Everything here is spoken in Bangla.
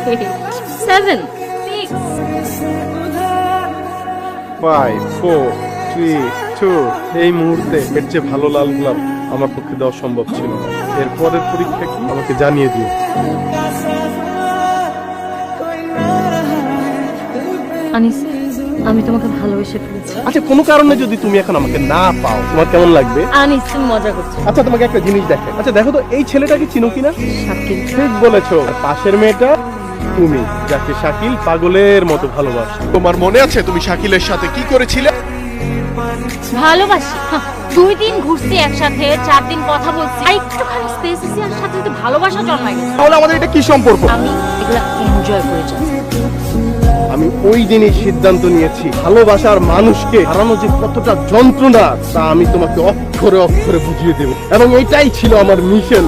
7 6 5 4 3 2 এই মুহূর্তে এর চেয়ে ভালো লাল গোলাপ আমার পক্ষে দেওয়া সম্ভব ছিল না। এর পরের পরীক্ষা কি আমাকে জানিয়ে দিও। আনিস, আমি তোমাকে ভালোবেসে ফেলেছি। আচ্ছা, কোনো কারণে যদি তুমি এখন আমাকে না পাও তোমার কেমন লাগবে? আনিস, তুমি মজা করছো। আচ্ছা, তোমাকে একটা জিনিস দেখে, আচ্ছা দেখো তো এই ছেলেটাকে চিনো কিনা? শাকিল। ঠিক বলেছো, আর পাশের মেয়েটা তুমি, যাকে শাকিল পাগলের মতো ভালোবাসে। তোমার মনে আছে তুমি শাকিলের সাথে কি করেছিলে? ভালোবাসি? 2 দিন ঘুরছি একসাথে, 4 দিন কথা বলছি, আর একটুখানি স্পেস আছে, আর সাথে সাথে ভালোবাসা জন্মায় গেছে। তাহলে আমাদের এটা কি সম্পর্ক? আমি এগুলা এনজয় করে যাচ্ছি। আমি ওই দিনই সিদ্ধান্ত নিয়েছি, ভালোবাসার মানুষকে হারানো যে কতটা যন্ত্রণা তা আমি তোমাকে অক্ষরে অক্ষরে বুঝিয়ে দেব, এবং এটাই ছিল আমার মিশন।